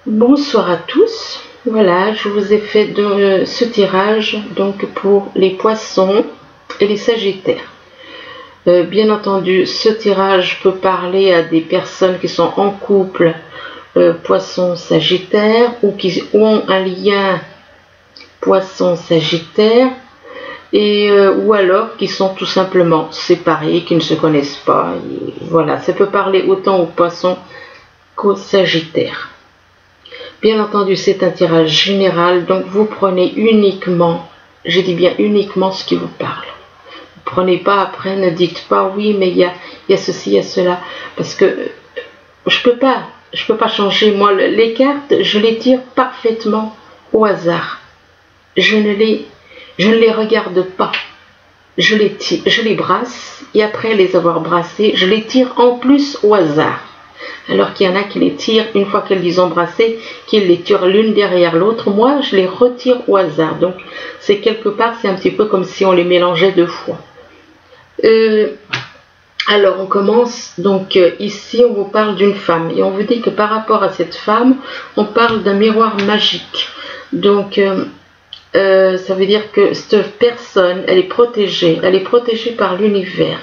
Bonsoir à tous. Voilà, je vous ai fait ce tirage donc pour les poissons et les sagittaires. Bien entendu, ce tirage peut parler à des personnes qui sont en couple poisson-sagittaire ou qui ont un lien poisson-sagittaire ou alors qui sont tout simplement séparés, qui ne se connaissent pas. Et voilà, ça peut parler autant aux poissons qu'aux sagittaires. Bien entendu, c'est un tirage général, donc vous prenez uniquement, je dis bien uniquement ce qui vous parle. Vous prenez pas après, ne dites pas oui, mais il y a ceci, il y a cela, parce que je peux pas changer. Moi, les cartes, je les tire parfaitement au hasard. Je ne les regarde pas. Je les brasse, et après les avoir brassées, je les tire en plus au hasard. Alors qu'il y en a qui les tirent, une fois qu'elles les ont brassées, qu'ils les tirent l'une derrière l'autre. Moi, je les retire au hasard. Donc, c'est quelque part, c'est un petit peu comme si on les mélangeait deux fois. Alors, on commence. Donc, ici, on vous parle d'une femme. Et on vous dit que par rapport à cette femme, on parle d'un miroir magique. Donc, ça veut dire que cette personne, elle est protégée. Elle est protégée par l'univers.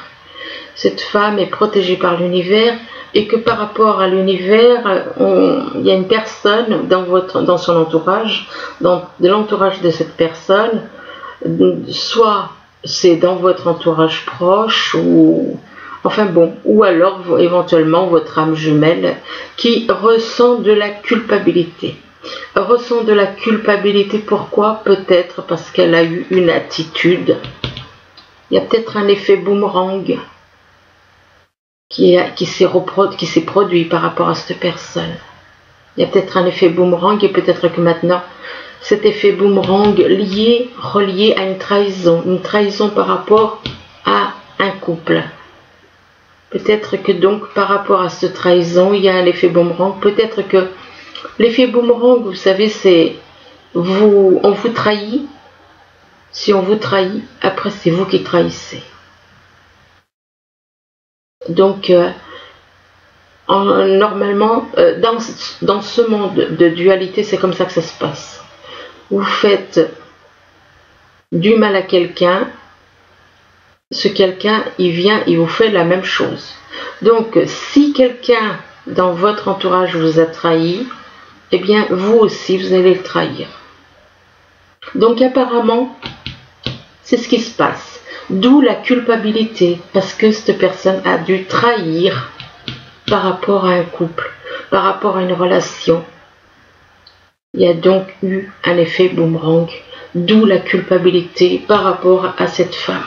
Cette femme est protégée par l'univers. Et que par rapport à l'univers, il y a une personne dans son entourage, de l'entourage de cette personne, soit c'est dans votre entourage proche, ou alors éventuellement votre âme jumelle, qui ressent de la culpabilité. Ressent de la culpabilité, pourquoi? Peut-être parce qu'elle a eu une attitude. Il y a peut-être un effet boomerang qui s'est produit par rapport à cette personne. Il y a peut-être un effet boomerang et peut-être que maintenant, cet effet boomerang relié à une trahison par rapport à un couple. Peut-être que donc par rapport à cette trahison, il y a un effet boomerang. Peut-être que l'effet boomerang, vous savez, c'est on vous trahit. Si on vous trahit, après c'est vous qui trahissez. Donc, normalement, dans ce monde de dualité, c'est comme ça que ça se passe. Vous faites du mal à quelqu'un, ce quelqu'un, il vient, il vous fait la même chose. Donc, si quelqu'un dans votre entourage vous a trahi, eh bien, vous aussi, vous allez le trahir. Donc, apparemment, c'est ce qui se passe. D'où la culpabilité, parce que cette personne a dû trahir par rapport à un couple, par rapport à une relation. Il y a donc eu un effet boomerang, d'où la culpabilité par rapport à cette femme.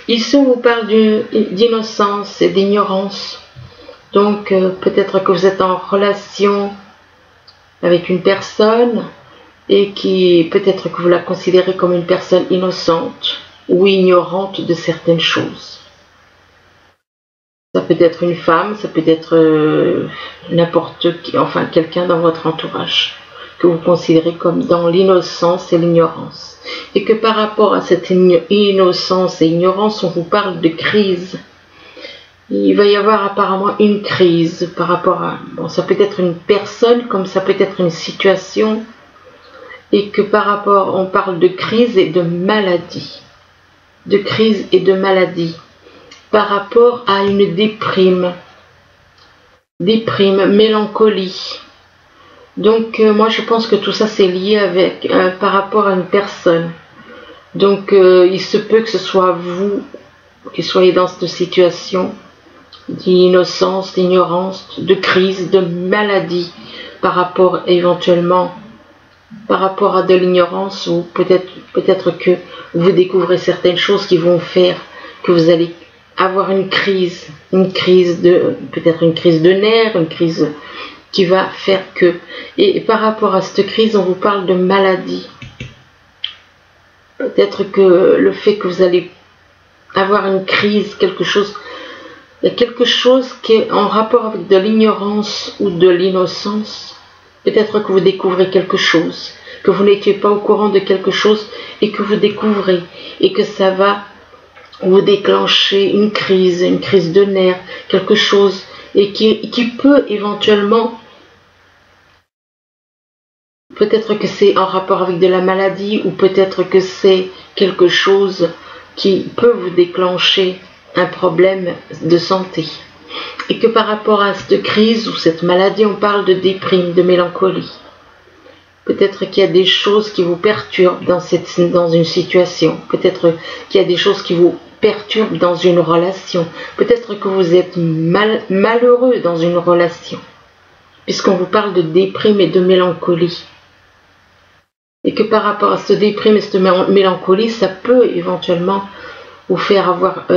Ici, on vous parle d'innocence et d'ignorance. Donc, peut-être que vous êtes en relation avec une personne, et qui peut-être que vous la considérez comme une personne innocente ou ignorante de certaines choses. Ça peut être une femme, ça peut être n'importe qui, enfin quelqu'un dans votre entourage que vous considérez comme dans l'innocence et l'ignorance. Et que par rapport à cette innocence et ignorance, on vous parle de crise. Il va y avoir apparemment une crise par rapport à... Bon, ça peut être une personne comme ça peut être une situation. Et que par rapport, on parle de crise et de maladie. De crise et de maladie. Par rapport à une déprime, mélancolie. Donc, moi, je pense que tout ça, c'est lié avec, par rapport à une personne. Donc, il se peut que ce soit vous qui soyez dans cette situation d'innocence, d'ignorance, de crise, de maladie, par rapport éventuellement par rapport à de l'ignorance, ou peut-être que vous découvrez certaines choses qui vont faire que vous allez avoir une crise peut-être une crise de nerfs, une crise qui va faire que... Et par rapport à cette crise, on vous parle de maladie. Peut-être que le fait que vous allez avoir une crise, quelque chose qui est en rapport avec de l'ignorance ou de l'innocence. Peut-être que vous découvrez quelque chose, que vous n'étiez pas au courant de quelque chose et que vous découvrez et que ça va vous déclencher une crise de nerfs, quelque chose et qui peut éventuellement, peut-être que c'est en rapport avec de la maladie ou peut-être que c'est quelque chose qui peut vous déclencher un problème de santé. Et que par rapport à cette crise ou cette maladie, on parle de déprime, de mélancolie. Peut-être qu'il y a des choses qui vous perturbent dans une situation. Peut-être qu'il y a des choses qui vous perturbent dans une relation. Peut-être que vous êtes malheureux dans une relation. Puisqu'on vous parle de déprime et de mélancolie. Et que par rapport à cette déprime et cette mélancolie, ça peut éventuellement vous faire avoir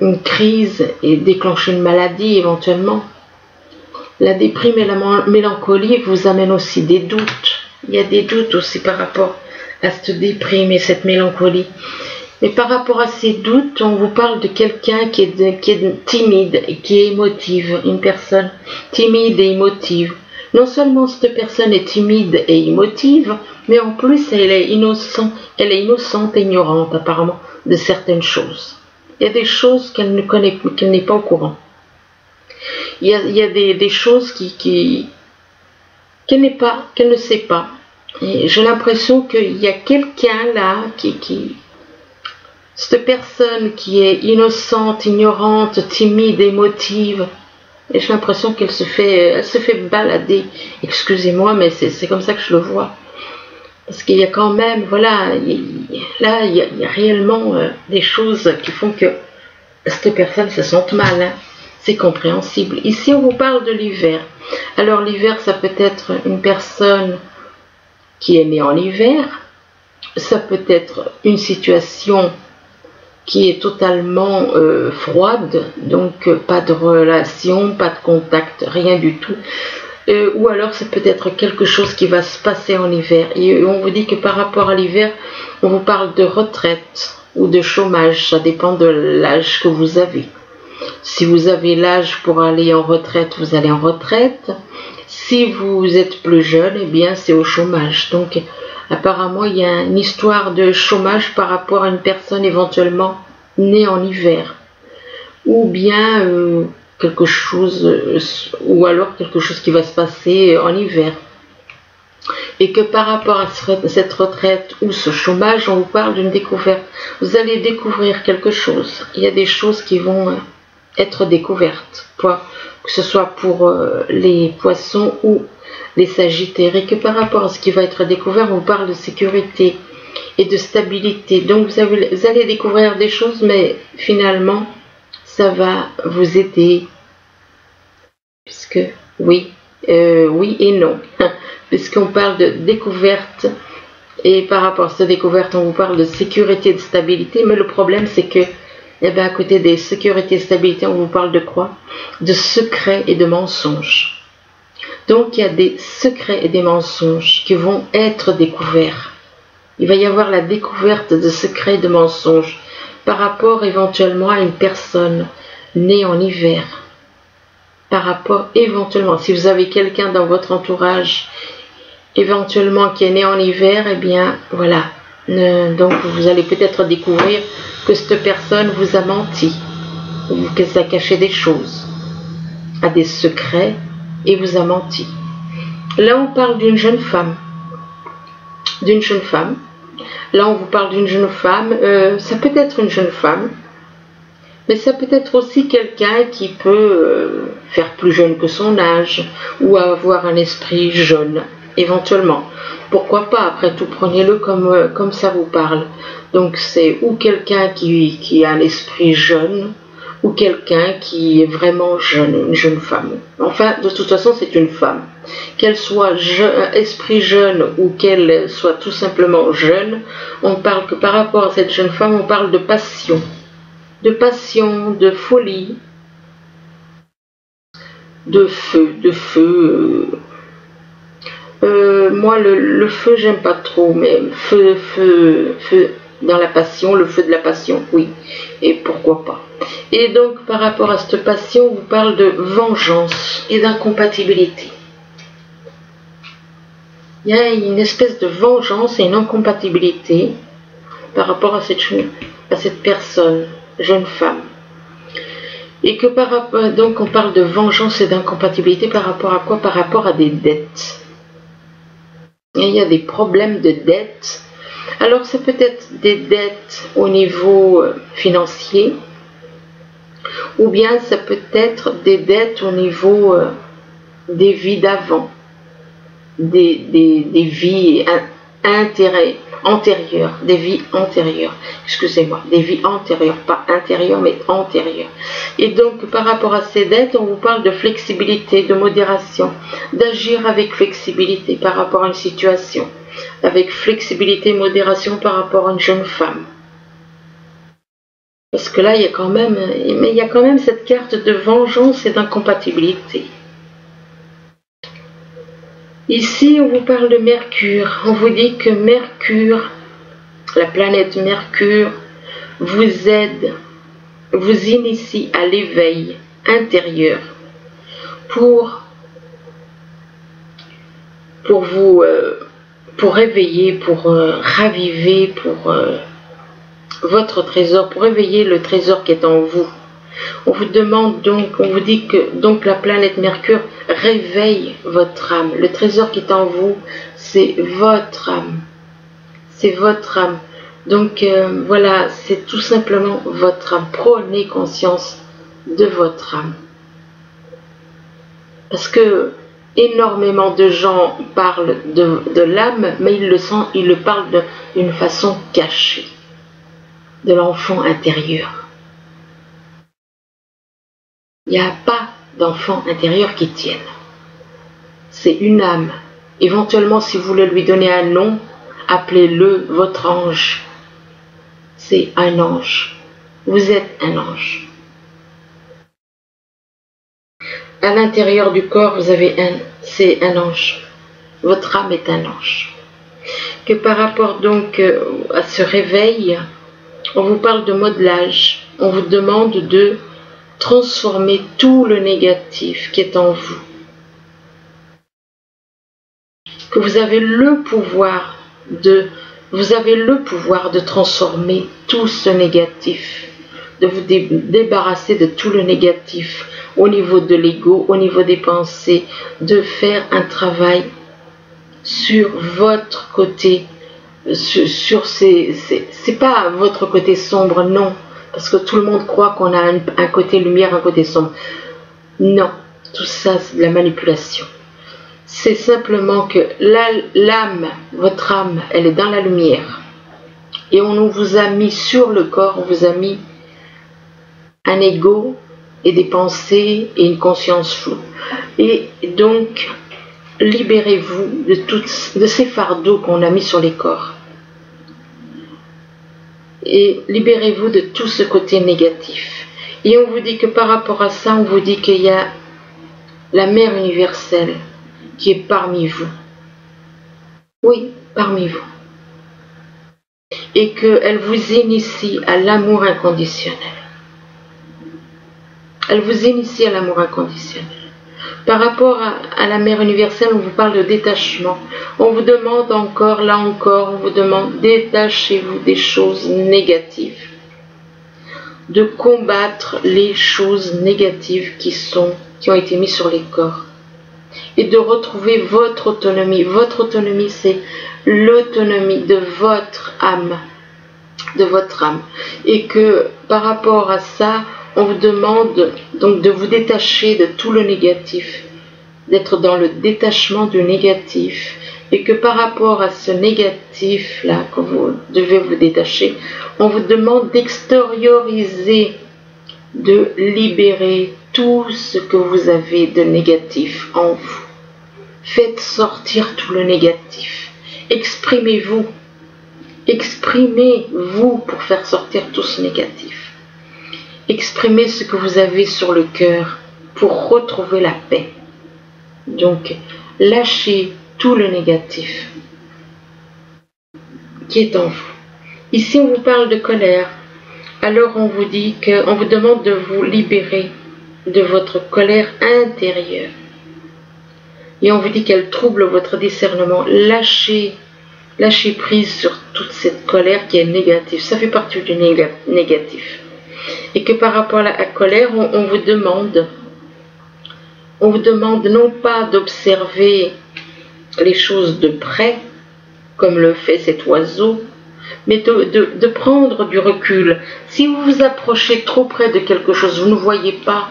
une crise et déclencher une maladie éventuellement. La déprime et la mélancolie vous amènent aussi des doutes. Il y a des doutes aussi par rapport à cette déprime et cette mélancolie. Mais par rapport à ces doutes, on vous parle de quelqu'un qui est timide et qui est émotive, une personne timide et émotive. Non seulement cette personne est timide et émotive, mais en plus elle est innocente et ignorante apparemment de certaines choses. Il y a des choses qu'elle ne connaît, qu'elle n'est pas au courant. Il y a des choses qu'elle ne sait pas. Et j'ai l'impression qu'il y a quelqu'un là cette personne qui est innocente, ignorante, timide, émotive, et j'ai l'impression qu'elle se fait balader. Excusez-moi, mais c'est comme ça que je le vois. Parce qu'il y a quand même, voilà, là, il y a réellement des choses qui font que cette personne se sente mal. Hein. C'est compréhensible. Ici, on vous parle de l'hiver. Alors, l'hiver, ça peut être une personne qui est née en hiver. Ça peut être une situation qui est totalement froide, donc pas de relation, pas de contact, rien du tout. Ou alors c'est peut-être quelque chose qui va se passer en hiver. Et on vous dit que par rapport à l'hiver, on vous parle de retraite ou de chômage, ça dépend de l'âge que vous avez. Si vous avez l'âge pour aller en retraite, vous allez en retraite. Si vous êtes plus jeune, eh bien c'est au chômage. Donc apparemment il y a une histoire de chômage par rapport à une personne éventuellement née en hiver. Ou bien quelque chose, ou alors quelque chose qui va se passer en hiver. Et que par rapport à cette retraite ou ce chômage, on vous parle d'une découverte. Vous allez découvrir quelque chose. Il y a des choses qui vont être découvertes, que ce soit pour les poissons ou les sagittaires. Et que par rapport à ce qui va être découvert, on vous parle de sécurité et de stabilité. Donc vous allez découvrir des choses, mais finalement, ça va vous aider, puisque oui et non, puisqu'on parle de découverte, et par rapport à cette découverte, on vous parle de sécurité et de stabilité, mais le problème c'est que, à côté des sécurités et de stabilité, on vous parle de quoi? De secrets et de mensonges. Donc il y a des secrets et des mensonges qui vont être découverts. Il va y avoir la découverte de secrets et de mensonges par rapport éventuellement à une personne née en hiver. Par rapport éventuellement, si vous avez quelqu'un dans votre entourage éventuellement qui est né en hiver, eh bien voilà. Donc vous allez peut-être découvrir que cette personne vous a menti, ou qu'elle a caché des choses, a des secrets et vous a menti. Là on parle d'une jeune femme. D'une jeune femme. Là, on vous parle d'une jeune femme. Ça peut être une jeune femme, mais ça peut être aussi quelqu'un qui peut faire plus jeune que son âge ou avoir un esprit jeune, éventuellement. Pourquoi pas? Après tout, prenez-le comme ça vous parle. Donc, c'est ou quelqu'un qui a un esprit jeune ou quelqu'un qui est vraiment jeune, une jeune femme. Enfin, de toute façon, c'est une femme. Qu'elle soit esprit jeune ou qu'elle soit tout simplement jeune, on parle que par rapport à cette jeune femme, on parle de passion, de folie, de feu. Moi, le feu, j'aime pas trop, mais feu dans la passion, le feu de la passion, oui, et pourquoi pas. Et donc, par rapport à cette passion, on vous parle de vengeance et d'incompatibilité. Il y a une espèce de vengeance et une incompatibilité par rapport à cette personne, jeune femme. Et que par rapport, donc on parle de vengeance et d'incompatibilité par rapport à quoi? Par rapport à des dettes. Et il y a des problèmes de dettes. Alors c'est peut-être des dettes au niveau financier, ou bien ça peut être des dettes au niveau des vies d'avant, des vies antérieures, des vies antérieures, excusez-moi, des vies antérieures, pas intérieures mais antérieures. Et donc par rapport à ces dettes, on vous parle de flexibilité, de modération, d'agir avec flexibilité par rapport à une situation, avec flexibilité et modération par rapport à une jeune femme. Parce que là, il y a quand même cette carte de vengeance et d'incompatibilité. Ici, on vous parle de Mercure. On vous dit que Mercure, la planète Mercure, vous aide, vous initie à l'éveil intérieur pour vous, pour réveiller, pour raviver, pour votre trésor, pour réveiller le trésor qui est en vous. On vous demande donc, on vous dit que donc la planète Mercure réveille votre âme. Le trésor qui est en vous, c'est votre âme. C'est votre âme. Donc voilà, c'est tout simplement votre âme. Prenez conscience de votre âme. Parce que énormément de gens parlent de l'âme, mais ils le parlent d'une façon cachée. De l'enfant intérieur. Il n'y a pas d'enfant intérieur qui tienne. C'est une âme. Éventuellement, si vous voulez lui donner un nom, appelez-le votre ange. C'est un ange. Vous êtes un ange. À l'intérieur du corps, vous avez c'est un ange. Votre âme est un ange. Que par rapport donc à ce réveil, on vous parle de modelage. On vous demande de transformer tout le négatif qui est en vous. Que vous avez le pouvoir de transformer tout ce négatif, de vous débarrasser de tout le négatif au niveau de l'ego, au niveau des pensées, de faire un travail sur votre côté, c'est pas votre côté sombre, non. Parce que tout le monde croit qu'on a un côté lumière, un côté sombre. Non, tout ça c'est de la manipulation. C'est simplement que l'âme, votre âme, elle est dans la lumière. Et on vous a mis sur le corps, on vous a mis un ego et des pensées et une conscience floue. Et donc, libérez-vous de ces fardeaux qu'on a mis sur les corps. Et libérez-vous de tout ce côté négatif. Et on vous dit que par rapport à ça, on vous dit qu'il y a la mère universelle qui est parmi vous. Oui, parmi vous. Et qu'elle vous initie à l'amour inconditionnel. Elle vous initie à l'amour inconditionnel. Par rapport à la mère universelle, on vous parle de détachement. On vous demande encore, là encore, on vous demande détachez-vous des choses négatives. De combattre les choses négatives qui ont été mises sur les corps. Et de retrouver votre autonomie. Votre autonomie, c'est l'autonomie de votre âme. De votre âme. Et que par rapport à ça, on vous demande donc de vous détacher de tout le négatif, d'être dans le détachement du négatif, et que par rapport à ce négatif-là que vous devez vous détacher, on vous demande d'extérioriser, de libérer tout ce que vous avez de négatif en vous. Faites sortir tout le négatif. Exprimez-vous. Exprimez-vous pour faire sortir tout ce négatif. Exprimez ce que vous avez sur le cœur pour retrouver la paix. Donc, lâchez tout le négatif qui est en vous. Ici, on vous parle de colère. Alors, on vous dit on vous demande de vous libérer de votre colère intérieure. Et on vous dit qu'elle trouble votre discernement. Lâchez prise sur toute cette colère qui est négative. Ça fait partie du négatif. Et que par rapport à la colère, on vous demande non pas d'observer les choses de près, comme le fait cet oiseau, mais de prendre du recul. Si vous vous approchez trop près de quelque chose, vous ne voyez pas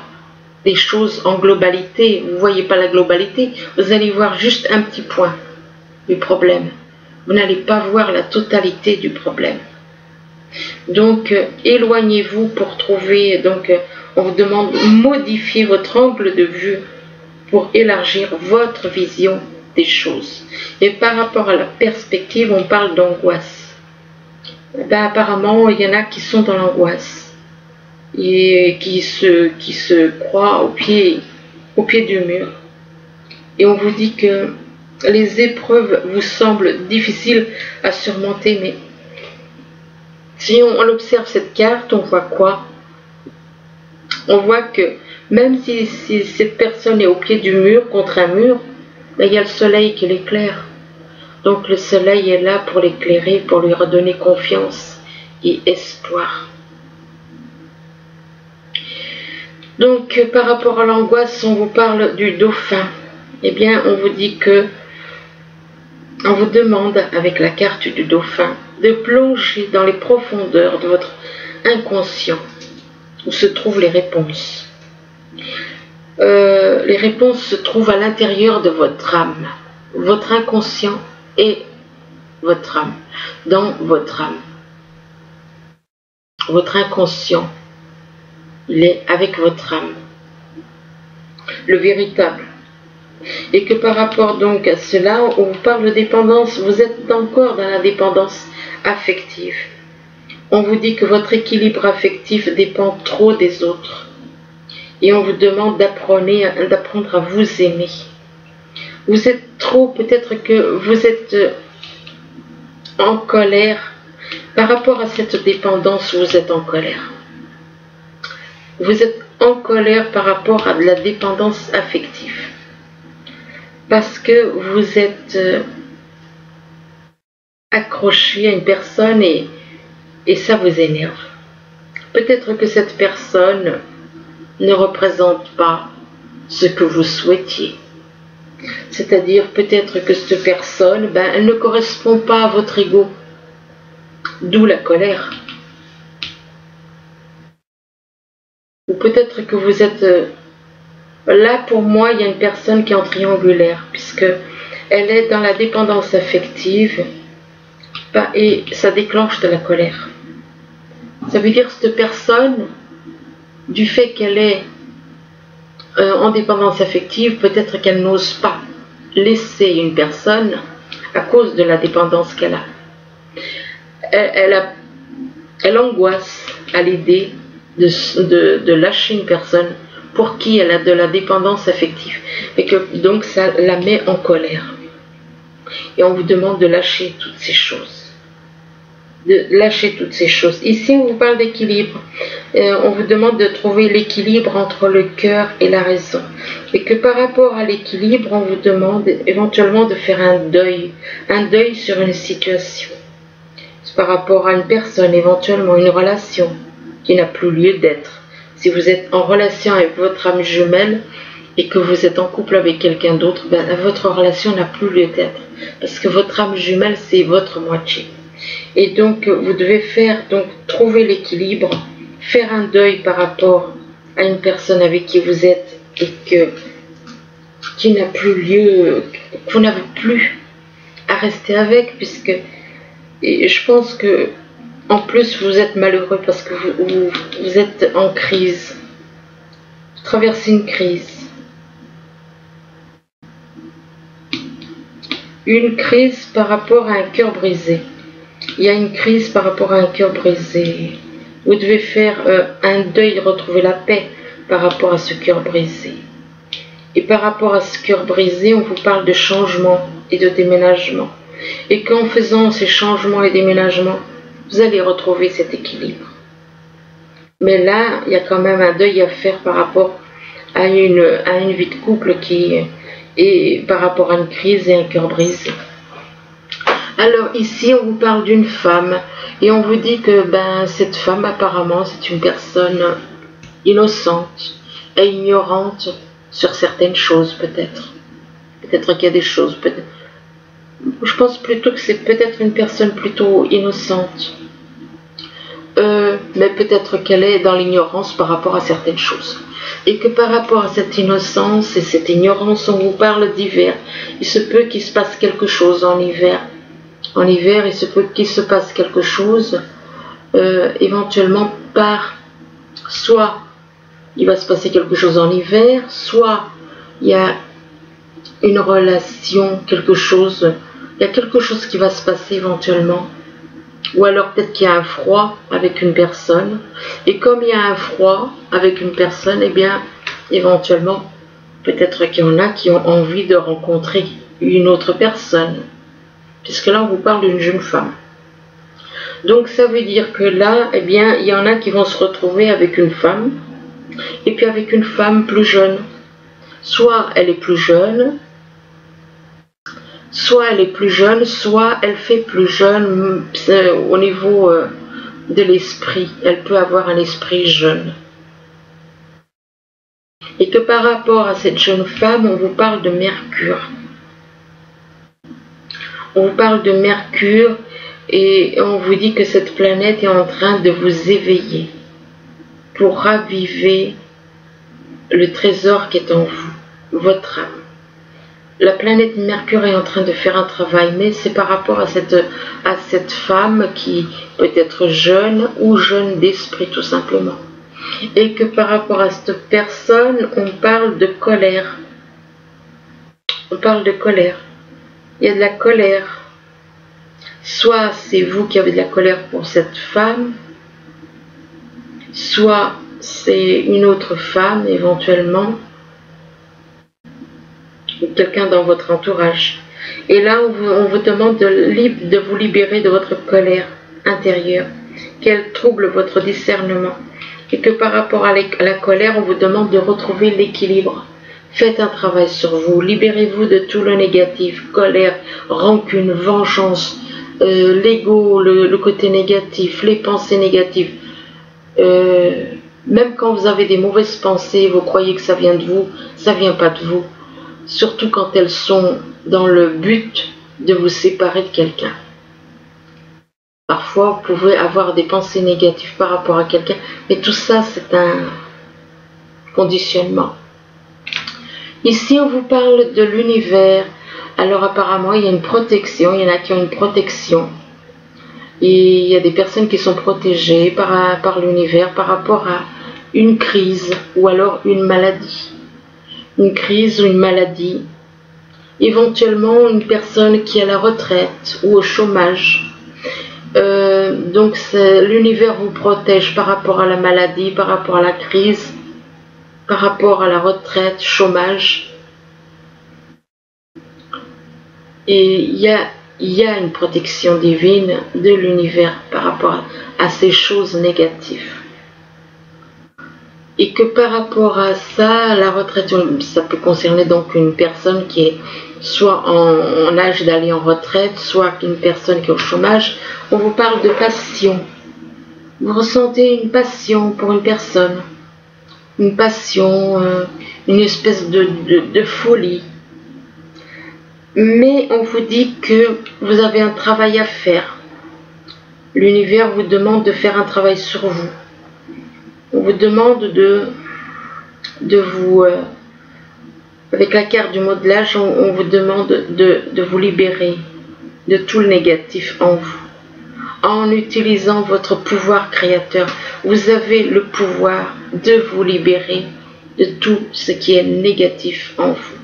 les choses en globalité, vous ne voyez pas la globalité, vous allez voir juste un petit point du problème. Vous n'allez pas voir la totalité du problème. Donc, éloignez-vous pour trouver, on vous demande de modifier votre angle de vue pour élargir votre vision des choses. Et par rapport à la perspective, on parle d'angoisse. Apparemment, il y en a qui sont dans l'angoisse et qui se croient au pied du mur. Et on vous dit que les épreuves vous semblent difficiles à surmonter, mais si on observe cette carte, on voit quoi? On voit que même si cette personne est au pied du mur, contre un mur, il y a le soleil qui l'éclaire. Donc le soleil est là pour l'éclairer, pour lui redonner confiance et espoir. Donc par rapport à l'angoisse, on vous parle du dauphin. Eh bien, on vous dit que on vous demande, avec la carte du dauphin, de plonger dans les profondeurs de votre inconscient, où se trouvent les réponses. Les réponses se trouvent à l'intérieur de votre âme. Votre inconscient est votre âme, dans votre âme. Votre inconscient, il est avec votre âme, le véritable. Et que par rapport donc à cela, on vous parle de dépendance, vous êtes encore dans la dépendance affective. On vous dit que votre équilibre affectif dépend trop des autres. Et on vous demande d'apprendre à vous aimer. Vous êtes trop, peut-être que vous êtes en colère. Par rapport à cette dépendance, vous êtes en colère. Vous êtes en colère par rapport à de la dépendance affective. Parce que vous êtes accroché à une personne et ça vous énerve. Peut-être que cette personne ne représente pas ce que vous souhaitiez. C'est-à-dire peut-être que cette personne, elle ne correspond pas à votre ego. D'où la colère. Ou peut-être que vous êtes... Là, pour moi, il y a une personne qui est en triangulaire, puisque elle est dans la dépendance affective et ça déclenche de la colère. Ça veut dire que cette personne, du fait qu'elle est en dépendance affective, peut-être qu'elle n'ose pas laisser une personne à cause de la dépendance qu'elle a. Elle angoisse à l'idée de lâcher une personne pour qui elle a de la dépendance affective. Et que donc ça la met en colère. Et on vous demande de lâcher toutes ces choses. Ici, on vous parle d'équilibre. On vous demande de trouver l'équilibre entre le cœur et la raison. Et que par rapport à l'équilibre, on vous demande éventuellement de faire un deuil sur une situation. Par rapport à une personne, éventuellement une relation qui n'a plus lieu d'être. Si vous êtes en relation avec votre âme jumelle et que vous êtes en couple avec quelqu'un d'autre, votre relation n'a plus lieu d'être. Parce que votre âme jumelle, c'est votre moitié. Et donc, vous devez trouver l'équilibre, faire un deuil par rapport à une personne avec qui vous êtes et qui n'a plus lieu, que vous n'avez plus à rester avec, puisque et je pense que en plus vous êtes malheureux parce que vous êtes en crise. Vous traversez une crise. Une crise par rapport à un cœur brisé. Il y a une crise par rapport à un cœur brisé. Vous devez faire un deuil, retrouver la paix par rapport à ce cœur brisé. Et par rapport à ce cœur brisé, on vous parle de changement et de déménagement. Et qu'en faisant ces changements et déménagements, vous allez retrouver cet équilibre. Mais là, il y a quand même un deuil à faire par rapport à une vie de couple et par rapport à une crise et un cœur brisé. Alors ici, on vous parle d'une femme et on vous dit que cette femme, apparemment, c'est une personne innocente et ignorante sur certaines choses, peut-être. Peut-être qu'il y a des choses, peut-être. Je pense plutôt que c'est peut-être une personne plutôt innocente. Mais peut-être qu'elle est dans l'ignorance par rapport à certaines choses. Et que par rapport à cette innocence et cette ignorance, on vous parle d'hiver. Il se peut qu'il se passe quelque chose en hiver. En hiver, il se peut qu'il se passe quelque chose, éventuellement soit il va se passer quelque chose en hiver, soit il y a une relation, il y a quelque chose qui va se passer éventuellement. Ou alors peut-être qu'il y a un froid avec une personne. Et comme il y a un froid avec une personne, eh bien, éventuellement, peut-être qu'il y en a qui ont envie de rencontrer une autre personne. Puisque là, on vous parle d'une jeune femme. Donc, ça veut dire que là, eh bien, il y en a qui vont se retrouver avec une femme. Et puis avec une femme plus jeune. Soit elle est plus jeune, soit elle fait plus jeune au niveau de l'esprit. Elle peut avoir un esprit jeune. Et que par rapport à cette jeune femme, on vous parle de Mercure. On vous parle de Mercure et on vous dit que cette planète est en train de vous éveiller pour raviver le trésor qui est en vous, votre âme. La planète Mercure est en train de faire un travail, mais c'est par rapport à cette femme qui peut être jeune ou jeune d'esprit tout simplement. Et que par rapport à cette personne, on parle de colère. On parle de colère. Il y a de la colère. Soit c'est vous qui avez de la colère pour cette femme, soit c'est une autre femme éventuellement, ou quelqu'un dans votre entourage. Et là, on vous demande de vous libérer de votre colère intérieure, qu'elle trouble votre discernement. Et que par rapport à la colère, on vous demande de retrouver l'équilibre. Faites un travail sur vous, libérez-vous de tout le négatif, colère, rancune, vengeance, l'ego, le côté négatif, les pensées négatives. Même quand vous avez des mauvaises pensées, vous croyez que ça vient de vous, ça vient pas de vous. Surtout quand elles sont dans le but de vous séparer de quelqu'un. Parfois, vous pouvez avoir des pensées négatives par rapport à quelqu'un, mais tout ça, c'est un conditionnement. Ici, on vous parle de l'univers. Alors, apparemment, il y a une protection. Il y en a qui ont une protection. Et il y a des personnes qui sont protégées par l'univers par rapport à une crise ou alors une maladie. Une crise ou une maladie. Éventuellement, une personne qui est à la retraite ou au chômage. Donc, l'univers vous protège par rapport à la maladie, par rapport à la crise, par rapport à la retraite, chômage. Et il y a une protection divine de l'univers par rapport à ces choses négatives. Et que par rapport à ça, la retraite, ça peut concerner donc une personne qui est soit en âge d'aller en retraite, soit une personne qui est au chômage. On vous parle de passion. Vous ressentez une passion pour une personne. Une passion, une espèce de folie. Mais on vous dit que vous avez un travail à faire. L'univers vous demande de faire un travail sur vous. On vous demande de vous... avec la carte du modelage, on vous demande de vous libérer de tout le négatif en vous. En utilisant votre pouvoir créateur, vous avez le pouvoir de vous libérer de tout ce qui est négatif en vous.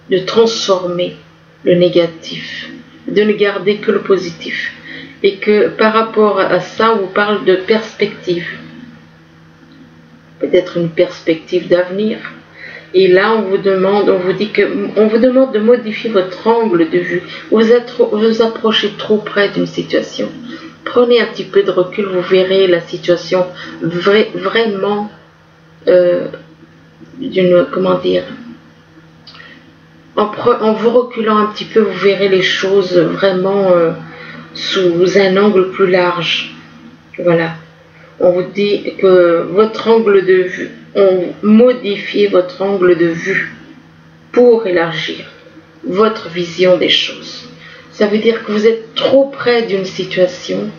De transformer le négatif, de ne garder que le positif. Et que par rapport à ça, on vous parle de perspective. Peut-être une perspective d'avenir. Et là, on vous demande de modifier votre angle de vue. Vous approchez trop près d'une situation. Prenez un petit peu de recul, vous verrez la situation vraiment en vous reculant un petit peu, vous verrez les choses vraiment sous un angle plus large. Voilà. On vous dit que votre angle de vue, on modifie votre angle de vue pour élargir votre vision des choses. Ça veut dire que vous êtes trop près d'une situation.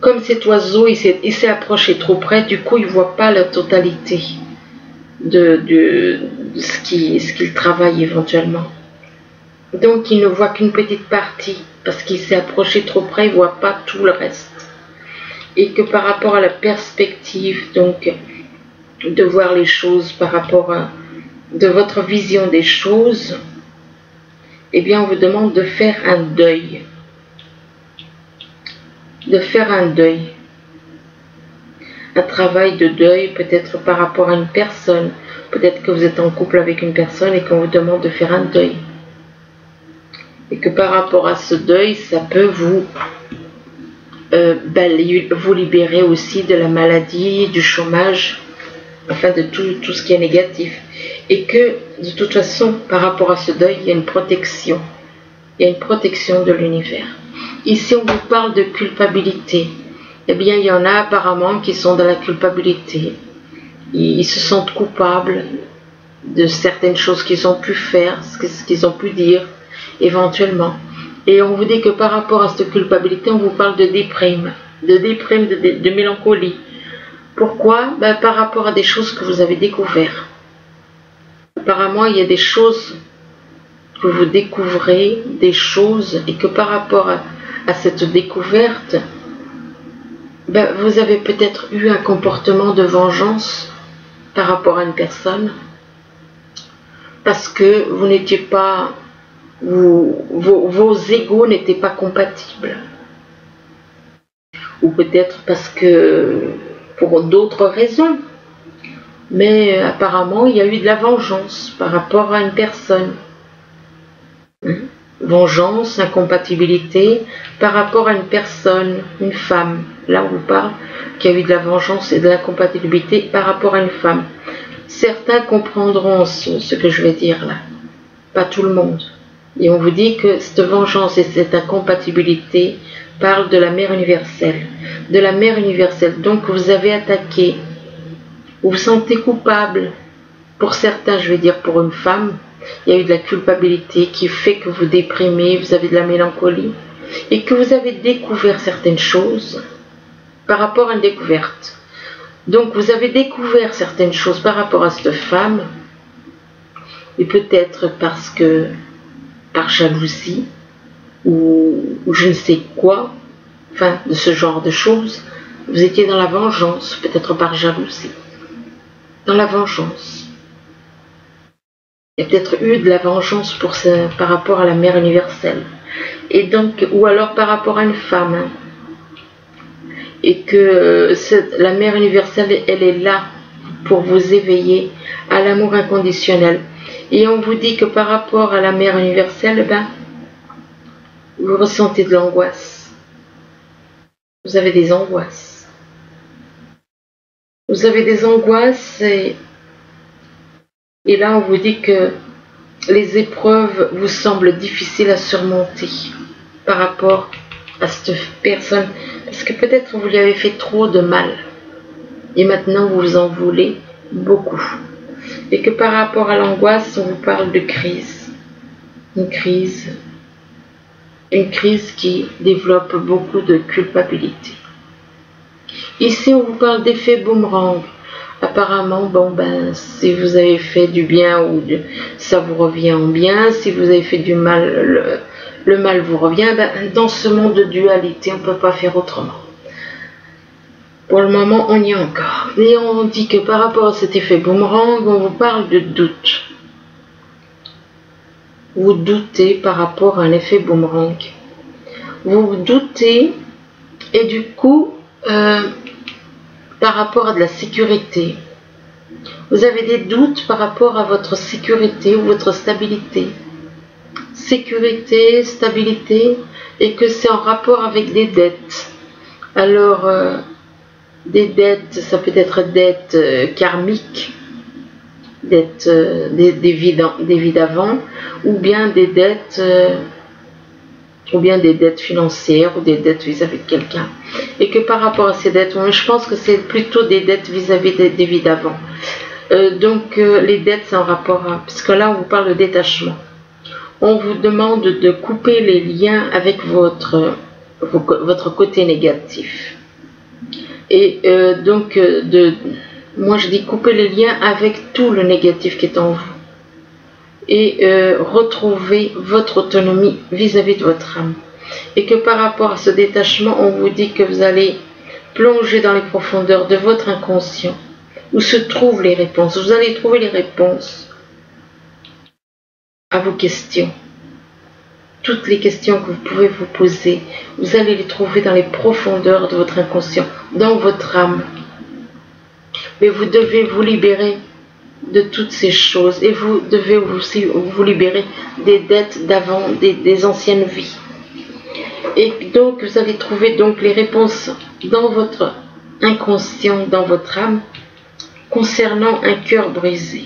Comme cet oiseau, il s'est approché trop près, du coup, il ne voit pas la totalité de ce qu'il travaille éventuellement. Donc, il ne voit qu'une petite partie, parce qu'il s'est approché trop près, il ne voit pas tout le reste. Et que par rapport à la perspective, donc, de voir les choses par rapport de votre vision des choses, eh bien, on vous demande de faire un deuil. De faire un deuil. Un travail de deuil, peut-être par rapport à une personne. Peut-être que vous êtes en couple avec une personne et qu'on vous demande de faire un deuil. Et que par rapport à ce deuil, ça peut vous libérer aussi de la maladie, du chômage, enfin de tout ce qui est négatif. Et que, de toute façon, par rapport à ce deuil, il y a une protection. Il y a une protection de l'univers. Ici, on vous parle de culpabilité. Eh bien, il y en a apparemment qui sont dans la culpabilité. Ils se sentent coupables de certaines choses qu'ils ont pu faire, ce qu'ils ont pu dire, éventuellement. Et on vous dit que par rapport à cette culpabilité, on vous parle de déprime, de mélancolie. Pourquoi? Par rapport à des choses que vous avez découvertes. Apparemment, il y a des choses que vous découvrez, des choses, et que par rapport à cette découverte, vous avez peut-être eu un comportement de vengeance par rapport à une personne, parce que vous n'étiez pas, vos égos n'étaient pas compatibles, ou peut-être parce que pour d'autres raisons, mais apparemment il y a eu de la vengeance par rapport à une personne. Vengeance, incompatibilité par rapport à une personne, une femme. Là on vous parle qu'il y a eu de la vengeance et de l'incompatibilité par rapport à une femme. Certains comprendront ce que je vais dire là, pas tout le monde. Et on vous dit que cette vengeance et cette incompatibilité parlent de la mère universelle. De la mère universelle. Donc vous avez attaqué, vous vous sentez coupable. Pour certains, je vais dire pour une femme, il y a eu de la culpabilité qui fait que vous déprimez, vous avez de la mélancolie et que vous avez découvert certaines choses par rapport à une découverte. Donc vous avez découvert certaines choses par rapport à cette femme et peut-être parce que par jalousie ou je ne sais quoi, enfin de ce genre de choses, vous étiez dans la vengeance, peut-être par jalousie, dans la vengeance. Il y a peut-être eu de la vengeance par rapport à la mère universelle. Et donc, ou alors par rapport à une femme. Et que la mère universelle, elle est là pour vous éveiller à l'amour inconditionnel. Et on vous dit que par rapport à la mère universelle, vous ressentez de l'angoisse. Vous avez des angoisses. Vous avez des angoisses et là, on vous dit que les épreuves vous semblent difficiles à surmonter par rapport à cette personne. Parce que peut-être vous lui avez fait trop de mal. Et maintenant, vous vous en voulez beaucoup. Et que par rapport à l'angoisse, on vous parle de crise. Une crise qui développe beaucoup de culpabilité. Ici, on vous parle d'effet boomerang. Apparemment, si vous avez fait du bien, ça vous revient en bien. Si vous avez fait du mal, le mal vous revient. Dans ce monde de dualité, on ne peut pas faire autrement. Pour le moment, on y est encore. Et on dit que par rapport à cet effet boomerang, on vous parle de doute. Vous doutez par rapport à un effet boomerang. Vous doutez et du coup... par rapport à de la sécurité. Vous avez des doutes par rapport à votre sécurité ou votre stabilité. Sécurité, stabilité, et que c'est en rapport avec des dettes. Alors, des dettes, ça peut être dettes karmiques, des vies d'avant, ou bien des dettes financières ou des dettes vis-à-vis de quelqu'un. Et que par rapport à ces dettes, je pense que c'est plutôt des dettes vis-à-vis des vies d'avant. Donc les dettes, c'est en rapport à... Parce que là, on vous parle de détachement. On vous demande de couper les liens avec votre côté négatif. Et moi je dis couper les liens avec tout le négatif qui est en vous. Et retrouver votre autonomie vis-à-vis de votre âme. Et que par rapport à ce détachement, on vous dit que vous allez plonger dans les profondeurs de votre inconscient, où se trouvent les réponses. Vous allez trouver les réponses à vos questions. Toutes les questions que vous pouvez vous poser, vous allez les trouver dans les profondeurs de votre inconscient, dans votre âme. Mais vous devez vous libérer de toutes ces choses et vous devez aussi vous libérer des dettes d'avant, des anciennes vies. Et donc vous allez trouver donc les réponses dans votre inconscient, dans votre âme, concernant un cœur brisé,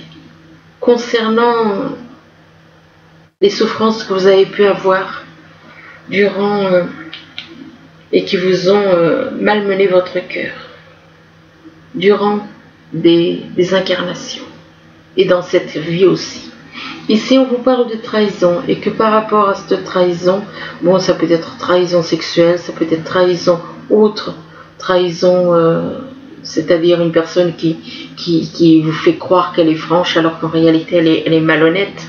concernant les souffrances que vous avez pu avoir durant et qui vous ont malmené votre cœur durant des incarnations et dans cette vie aussi. Ici on vous parle de trahison et que par rapport à cette trahison, bon ça peut être trahison sexuelle, ça peut être trahison autre, trahison c'est-à-dire une personne qui vous fait croire qu'elle est franche alors qu'en réalité elle est malhonnête.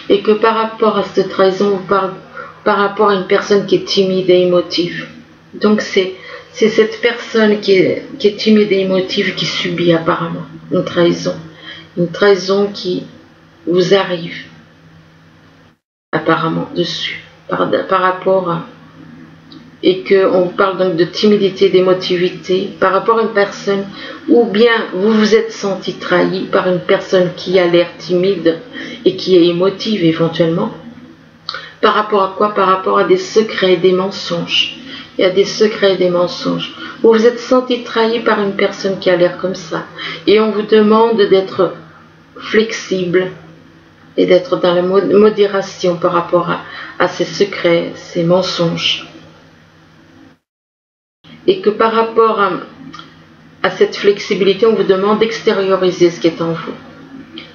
Et que par rapport à cette trahison, on vous parle par rapport à une personne qui est timide et émotive. Donc c'est cette personne qui est timide et émotive qui subit apparemment une trahison qui vous arrive apparemment dessus, par rapport à... Et qu'on vous parle donc de timidité, d'émotivité par rapport à une personne, ou bien vous vous êtes senti trahi par une personne qui a l'air timide et qui est émotive éventuellement. Par rapport à quoi? Par rapport à des secrets et des mensonges. Il y a des secrets et des mensonges. Vous vous êtes senti trahi par une personne qui a l'air comme ça. Et on vous demande d'être flexible et d'être dans la modération par rapport à ces secrets, ces mensonges. Et que par rapport à cette flexibilité, on vous demande d'extérioriser ce qui est en vous.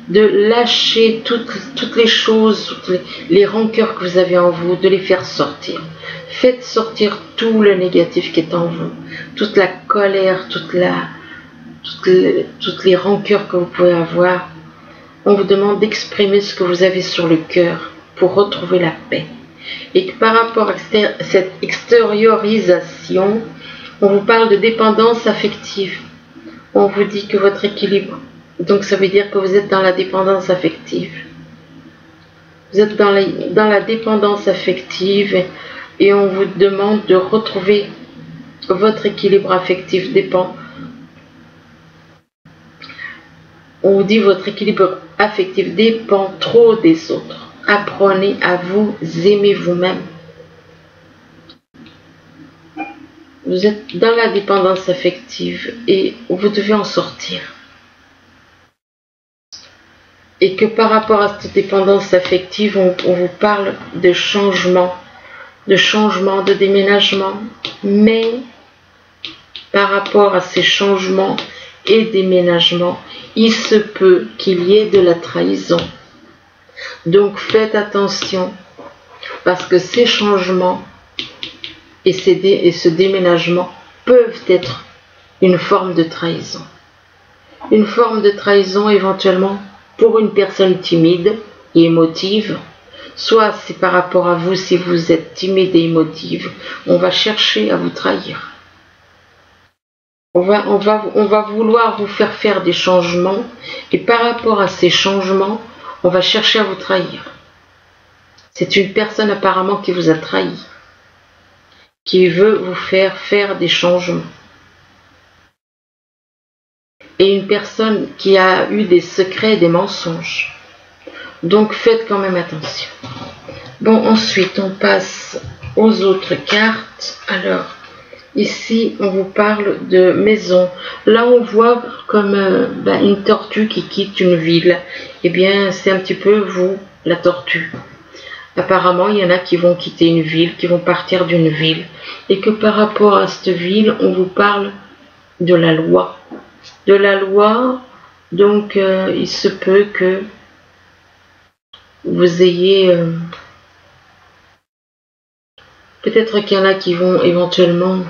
De lâcher toutes les choses, toutes les rancœurs que vous avez en vous, de les faire sortir. Faites sortir tout le négatif qui est en vous. Toute la colère, toutes les rancœurs que vous pouvez avoir. On vous demande d'exprimer ce que vous avez sur le cœur pour retrouver la paix. Et que par rapport à cette extériorisation, on vous parle de dépendance affective. On vous dit que votre équilibre, donc ça veut dire que vous êtes dans la dépendance affective. Vous êtes dans la dépendance affective et on vous demande de retrouver votre équilibre affectif dépend. On vous dit votre équilibre affectif dépend trop des autres. Apprenez à vous aimer vous-même. Vous êtes dans la dépendance affective et vous devez en sortir. Et que par rapport à cette dépendance affective, on vous parle de changement, de déménagement. Mais par rapport à ces changements et déménagements, il se peut qu'il y ait de la trahison. Donc faites attention parce que ces changements et ce déménagement peuvent être une forme de trahison. Une forme de trahison éventuellement pour une personne timide et émotive. Soit c'est par rapport à vous, si vous êtes timide et émotive, on va chercher à vous trahir. On va vouloir vous faire des changements et par rapport à ces changements, on va chercher à vous trahir. C'est une personne apparemment qui vous a trahi, qui veut vous faire des changements. Et une personne qui a eu des secrets et des mensonges. Donc faites quand même attention. Bon, ensuite on passe aux autres cartes. Alors, Ici, on vous parle de maison. Là, on voit comme une tortue qui quitte une ville. Eh bien, c'est un petit peu vous, la tortue. Apparemment, il y en a qui vont quitter une ville, qui vont partir d'une ville. Et que par rapport à cette ville, on vous parle de la loi. De la loi, donc il se peut que vous ayez... peut-être qu'il y en a qui vont éventuellement...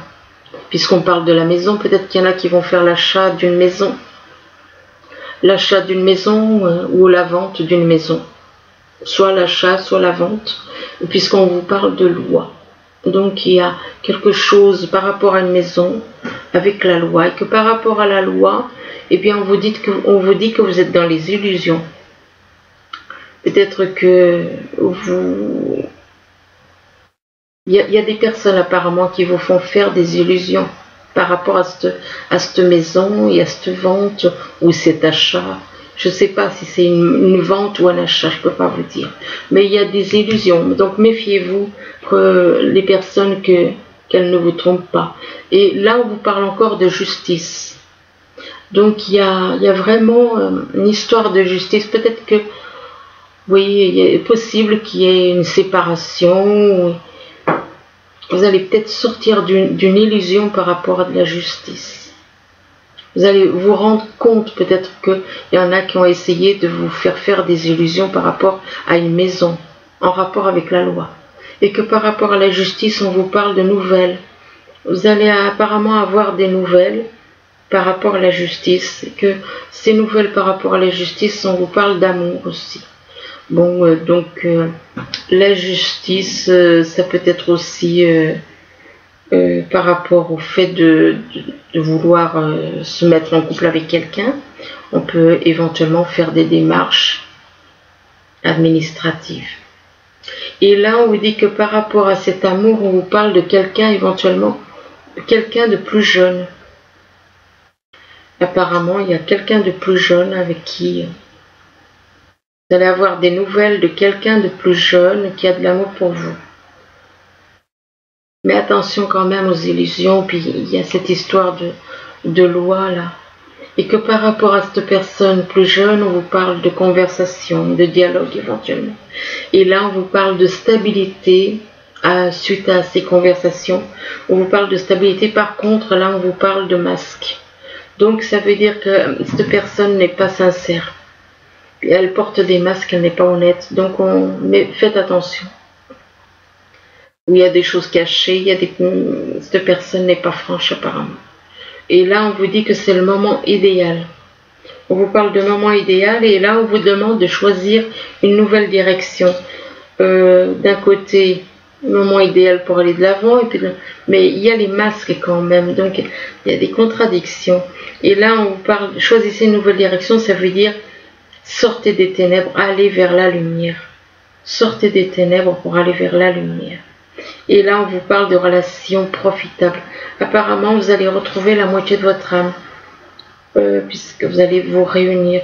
Puisqu'on parle de la maison, peut-être qu'il y en a qui vont faire l'achat d'une maison. L'achat d'une maison ou la vente d'une maison. Soit l'achat, soit la vente, puisqu'on vous parle de loi. Donc il y a quelque chose par rapport à une maison avec la loi. Et que par rapport à la loi, eh bien on vous dit que vous êtes dans les illusions. Peut-être que vous... Il y a des personnes apparemment qui vous font faire des illusions par rapport à cette maison et à cette vente ou cet achat. Je ne sais pas si c'est une vente ou un achat, je ne peux pas vous dire. Mais il y a des illusions. Donc méfiez-vous que les personnes qu'elles ne vous trompent pas. Et là, on vous parle encore de justice. Donc il y a vraiment une histoire de justice. Peut-être que, oui, il est possible qu'il y ait une séparation. Vous allez peut-être sortir d'une illusion par rapport à de la justice. Vous allez vous rendre compte peut-être qu'il y en a qui ont essayé de vous faire des illusions par rapport à une maison, en rapport avec la loi. Et que par rapport à la justice, on vous parle de nouvelles. Vous allez apparemment avoir des nouvelles par rapport à la justice. Et que ces nouvelles par rapport à la justice, on vous parle d'amour aussi. Bon, donc la justice, ça peut être aussi par rapport au fait de vouloir se mettre en couple avec quelqu'un. On peut éventuellement faire des démarches administratives. Et là, on vous dit que par rapport à cet amour, on vous parle de quelqu'un éventuellement, quelqu'un de plus jeune. Apparemment, il y a quelqu'un de plus jeune avec qui... Vous allez avoir des nouvelles de quelqu'un de plus jeune qui a de l'amour pour vous. Mais attention quand même aux illusions, puis il y a cette histoire de loi là. Et que par rapport à cette personne plus jeune, on vous parle de conversation, de dialogue éventuellement. Et là, on vous parle de stabilité suite à ces conversations. On vous parle de stabilité, par contre, là, on vous parle de masque. Donc ça veut dire que cette personne n'est pas sincère. Elle porte des masques, elle n'est pas honnête. Donc faites attention. Il y a des choses cachées, cette personne n'est pas franche apparemment. Et là, on vous dit que c'est le moment idéal. On vous parle de moment idéal et là, on vous demande de choisir une nouvelle direction. D'un côté, moment idéal pour aller de l'avant, mais il y a les masques quand même, donc il y a des contradictions. Et là, on vous parle, choisissez une nouvelle direction, ça veut dire sortez des ténèbres, allez vers la lumière. Sortez des ténèbres pour aller vers la lumière. Et là, on vous parle de relations profitables. Apparemment, vous allez retrouver la moitié de votre âme, puisque vous allez vous réunir.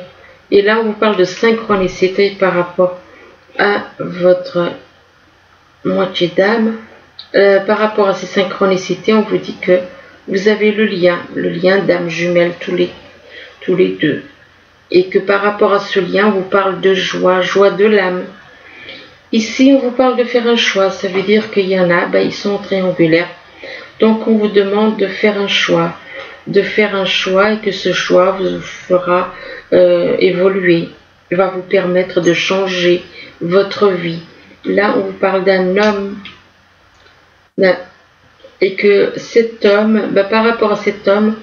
Et là, on vous parle de synchronicité par rapport à votre moitié d'âme. Par rapport à ces synchronicités, on vous dit que vous avez le lien d'âme jumelle tous les deux. Et que par rapport à ce lien, on vous parle de joie de l'âme. Ici, on vous parle de faire un choix. Ça veut dire qu'il y en a, ils sont triangulaires. Donc, on vous demande de faire un choix. Et que ce choix vous fera évoluer. Va vous permettre de changer votre vie. Là, on vous parle d'un homme. Et que cet homme, par rapport à cet homme,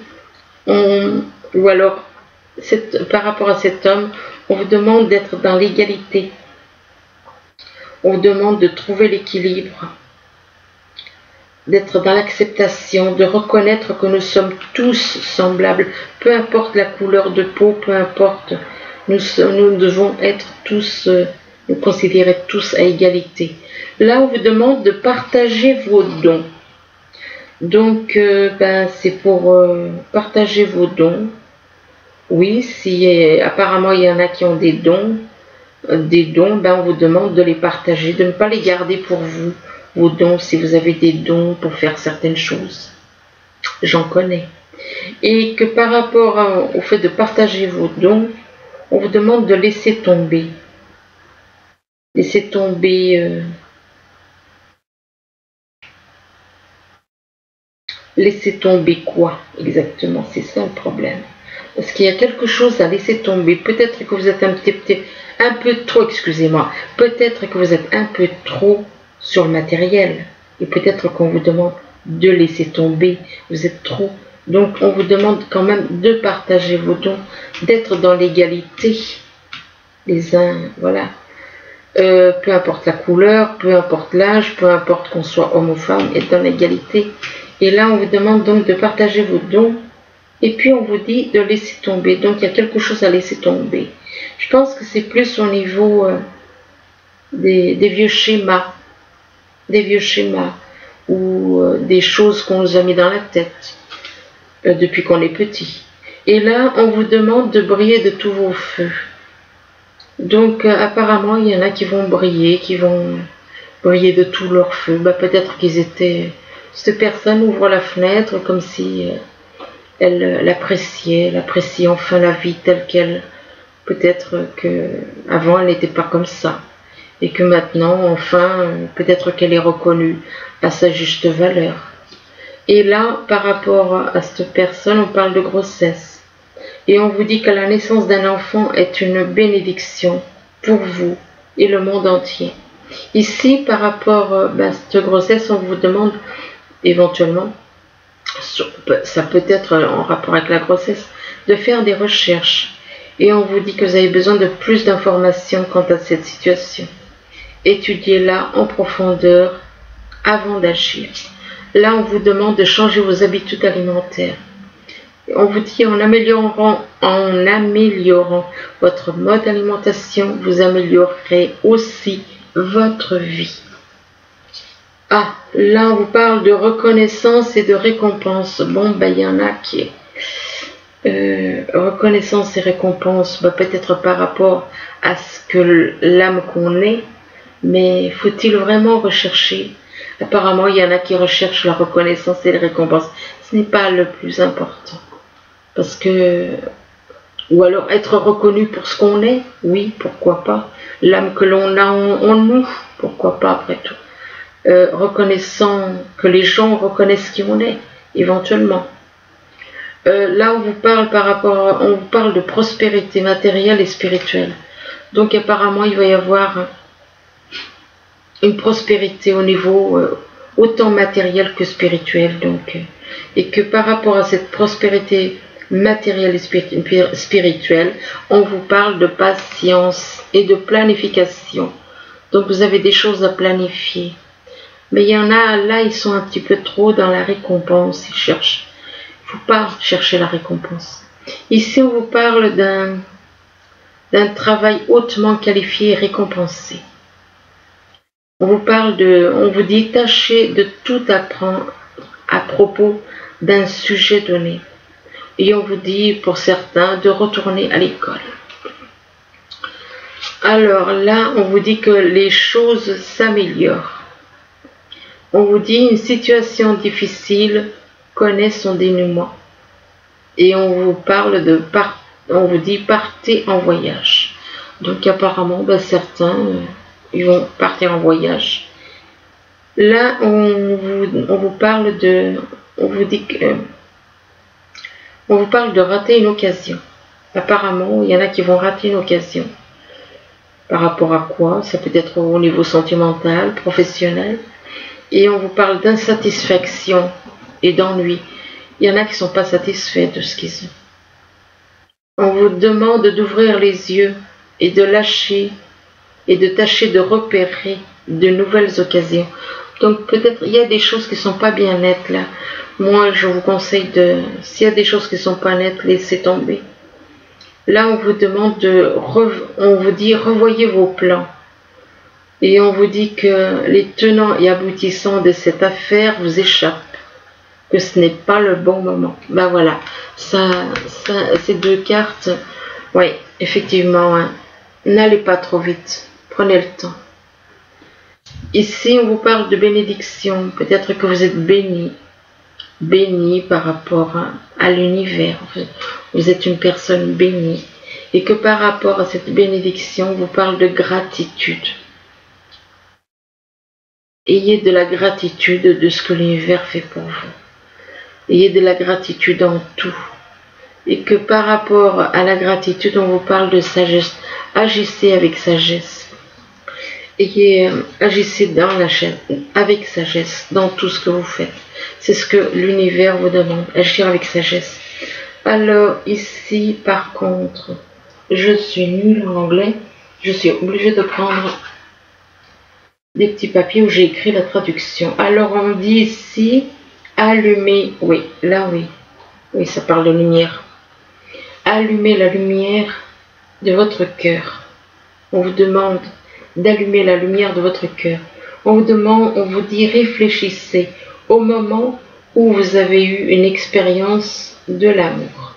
par rapport à cet homme, on vous demande d'être dans l'égalité. On vous demande de trouver l'équilibre, d'être dans l'acceptation, de reconnaître que nous sommes tous semblables, peu importe la couleur de peau, peu importe, nous devons être tous, nous considérer tous à égalité. Là, on vous demande de partager vos dons. Donc, c'est pour partager vos dons. Oui, apparemment il y en a qui ont des dons, on vous demande de les partager, de ne pas les garder pour vous, vos dons, si vous avez des dons pour faire certaines choses. j'en connais. Et que par rapport au fait de partager vos dons, on vous demande de laisser tomber. Laisser tomber... laisser tomber quoi exactement? C'est ça le problème. Parce qu'il y a quelque chose à laisser tomber. Peut-être que vous êtes un peu trop, excusez-moi, peut-être que vous êtes un peu trop sur le matériel. Et peut-être qu'on vous demande de laisser tomber. Vous êtes trop. Donc on vous demande quand même de partager vos dons, d'être dans l'égalité. Les uns, voilà. Peu importe la couleur, peu importe l'âge, peu importe qu'on soit homme ou femme, être dans l'égalité. Et là, on vous demande donc de partager vos dons. Et puis, on vous dit de laisser tomber. Donc, il y a quelque chose à laisser tomber. Je pense que c'est plus au niveau des vieux schémas. Des vieux schémas. Ou des choses qu'on nous a mis dans la tête. Depuis qu'on est petit. Et là, on vous demande de briller de tous vos feux. Donc, apparemment, il y en a qui vont briller de tous leurs feux. Bah, peut-être qu'ils étaient... Cette personne ouvre la fenêtre comme si elle appréciait enfin la vie telle qu'elle. Peut-être qu'avant elle n'était pas comme ça. Et que maintenant, enfin, peut-être qu'elle est reconnue à sa juste valeur. Et là, par rapport à cette personne, on parle de grossesse. Et on vous dit que la naissance d'un enfant est une bénédiction pour vous et le monde entier. Ici, par rapport à cette grossesse, on vous demande éventuellement, ça peut être en rapport avec la grossesse, de faire des recherches. Et on vous dit que vous avez besoin de plus d'informations quant à cette situation. Étudiez-la en profondeur avant d'agir. Là, on vous demande de changer vos habitudes alimentaires. On vous dit en améliorant votre mode d'alimentation, vous améliorerez aussi votre vie. Ah, là on vous parle de reconnaissance et de récompense. Bon, il y en a qui est reconnaissance et récompense, peut-être par rapport à ce que l'âme qu'on est, mais faut-il vraiment rechercher? Apparemment, il y en a qui recherchent la reconnaissance et la récompense. Ce n'est pas le plus important. Parce que, ou alors être reconnu pour ce qu'on est, oui, pourquoi pas. L'âme que l'on a en nous, pourquoi pas après tout. Reconnaissant que les gens reconnaissent qui on est, éventuellement. Là, on vous parle de prospérité matérielle et spirituelle. Donc, apparemment, il va y avoir une prospérité au niveau autant matériel que spirituel. Donc, et que par rapport à cette prospérité matérielle et spirituelle, on vous parle de patience et de planification. Donc, vous avez des choses à planifier. Mais il y en a, là, ils sont un petit peu trop dans la récompense. Ils cherchent. Il ne faut pas chercher la récompense. Ici, on vous parle d'un travail hautement qualifié et récompensé. On vous dit, tâchez de tout apprendre à propos d'un sujet donné. Et on vous dit, pour certains, de retourner à l'école. Alors là, on vous dit que les choses s'améliorent. On vous dit une situation difficile connaît son dénouement. Et on vous parle on vous dit partez en voyage. Donc apparemment, certains ils vont partir en voyage. Là, on vous parle on vous parle de rater une occasion. Apparemment, il y en a qui vont rater une occasion. Par rapport à quoi? Ça peut être au niveau sentimental, professionnel. Et on vous parle d'insatisfaction et d'ennui. Il y en a qui ne sont pas satisfaits de ce qu'ils ont. On vous demande d'ouvrir les yeux et de lâcher et de tâcher de repérer de nouvelles occasions. Donc peut-être il y a des choses qui ne sont pas bien nettes là. Moi je vous conseille s'il y a des choses qui ne sont pas nettes, laissez tomber. Là on vous demande on vous dit revoyez vos plans. Et on vous dit que les tenants et aboutissants de cette affaire vous échappent, que ce n'est pas le bon moment. Voilà, ces deux cartes, oui, effectivement, hein, n'allez pas trop vite, prenez le temps. Ici, on vous parle de bénédiction, peut-être que vous êtes béni béni par rapport à l'univers. Vous êtes une personne bénie. Et que par rapport à cette bénédiction, vous parle de gratitude. Ayez de la gratitude de ce que l'univers fait pour vous. Ayez de la gratitude en tout. Et que par rapport à la gratitude, on vous parle de sagesse. Agissez avec sagesse. Agissez avec sagesse dans tout ce que vous faites. C'est ce que l'univers vous demande, agir avec sagesse. Alors ici, par contre, je suis nulle en anglais. Je suis obligée de prendre des petits papiers où j'ai écrit la traduction. Alors on dit ici, allumer, oui, là oui. Oui, ça parle de lumière. Allumez la lumière de votre cœur. On vous demande d'allumer la lumière de votre cœur. On vous dit réfléchissez au moment où vous avez eu une expérience de l'amour.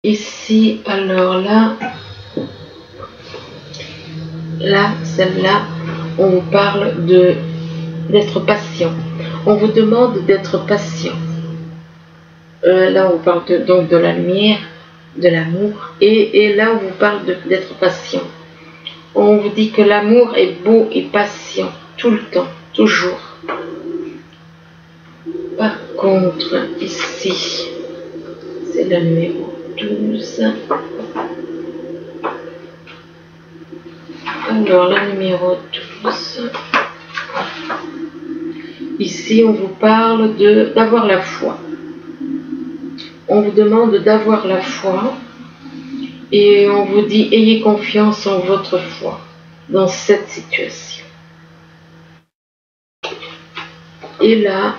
Ici, alors là, celle-là, on vous parle d'être patient. On vous demande d'être patient. Là, on vous parle donc de la lumière, de l'amour. Et là, on vous parle d'être patient. On vous dit que l'amour est beau et patient, tout le temps, toujours. Par contre, ici, c'est le numéro 12. Alors, le numéro 12. Ici, on vous parle d'avoir la foi. On vous demande d'avoir la foi. Et on vous dit, ayez confiance en votre foi dans cette situation. Et là,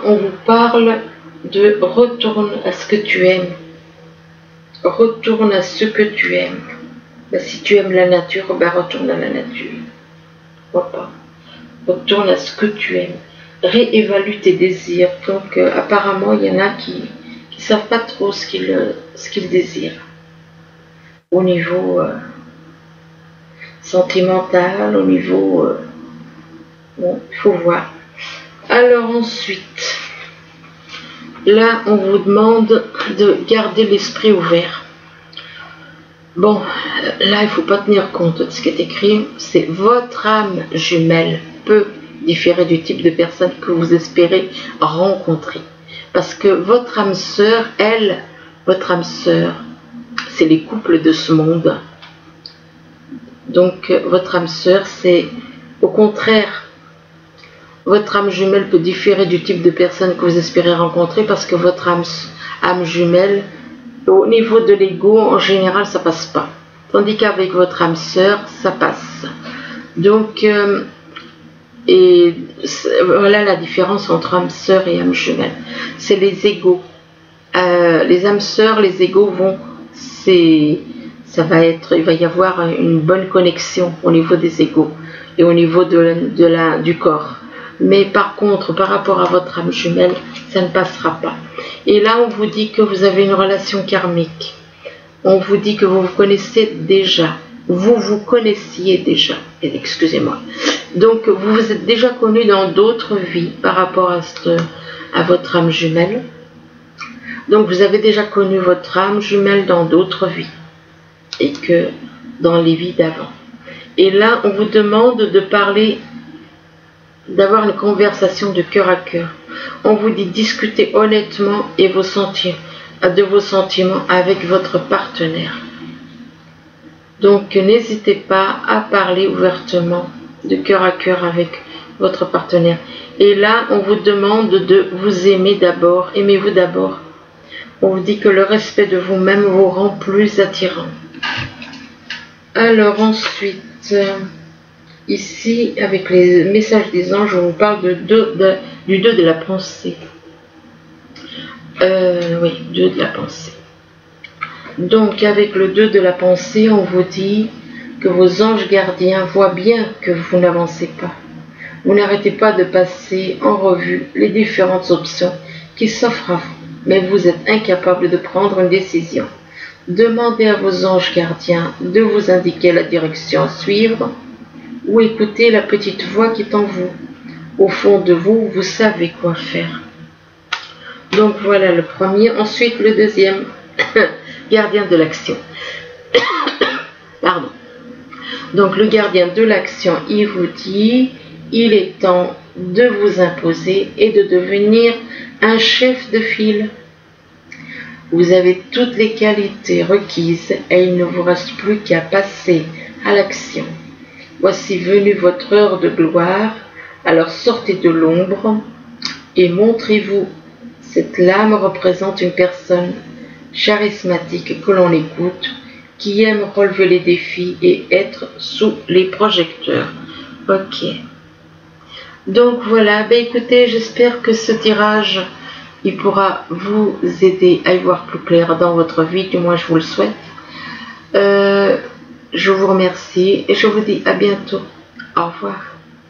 on vous parle de retourne à ce que tu aimes. Retourne à ce que tu aimes. Ben, si tu aimes la nature, ben, retourne à la nature. Pourquoi pas? Retourne à ce que tu aimes. Réévalue tes désirs. Donc, apparemment, il y en a qui ne savent pas trop ce qu'ils désirent. Au niveau sentimental, au niveau... bon, il faut voir. Alors ensuite, là, on vous demande de garder l'esprit ouvert. Bon, là, il ne faut pas tenir compte de ce qui est écrit. C'est votre âme jumelle peut différer du type de personne que vous espérez rencontrer. Parce que votre âme sœur, votre âme sœur, c'est les couples de ce monde. Donc, votre âme sœur, c'est au contraire, votre âme jumelle peut différer du type de personne que vous espérez rencontrer parce que votre âme jumelle, au niveau de l'ego, en général, ça passe pas. Tandis qu'avec votre âme sœur, ça passe. Donc, et voilà la différence entre âme sœur et âme jumelle. C'est les égos. Les âmes sœurs, les égos il va y avoir une bonne connexion au niveau des égos et au niveau du corps. Mais par contre, par rapport à votre âme jumelle, ça ne passera pas. Et là, on vous dit que vous avez une relation karmique. On vous dit que vous vous connaissez déjà. Vous vous connaissiez déjà. Excusez-moi. Donc, vous vous êtes déjà connu dans d'autres vies par rapport à votre âme jumelle. Donc, vous avez déjà connu votre âme jumelle dans d'autres vies. Et que dans les vies d'avant. Et là, on vous demande de parler, d'avoir une conversation de cœur à cœur. On vous dit discuter honnêtement de vos sentiments avec votre partenaire. Donc, n'hésitez pas à parler ouvertement de cœur à cœur avec votre partenaire. Et là, on vous demande de vous aimer d'abord. Aimez-vous d'abord. On vous dit que le respect de vous-même vous rend plus attirant. Alors ensuite, ici, avec les messages des anges, on vous parle du 2 de la pensée. Oui, 2 de la pensée. Donc, avec le 2 de la pensée, on vous dit que vos anges gardiens voient bien que vous n'avancez pas. Vous n'arrêtez pas de passer en revue les différentes options qui s'offrent à vous, mais vous êtes incapable de prendre une décision. Demandez à vos anges gardiens de vous indiquer la direction à suivre ou écoutez la petite voix qui est en vous. au fond de vous, vous savez quoi faire. Donc voilà le premier. Ensuite, le deuxième, gardien de l'action. Pardon. Donc le gardien de l'action, il vous dit, il est temps de vous imposer et de devenir un chef de file. Vous avez toutes les qualités requises et il ne vous reste plus qu'à passer à l'action. Voici venue votre heure de gloire, alors sortez de l'ombre et montrez-vous. Cette lame représente une personne charismatique que l'on écoute, qui aime relever les défis et être sous les projecteurs. Ok. Donc voilà, ben écoutez, j'espère que ce tirage, il pourra vous aider à y voir plus clair dans votre vie, du moins je vous le souhaite. Je vous remercie et je vous dis à bientôt. Au revoir.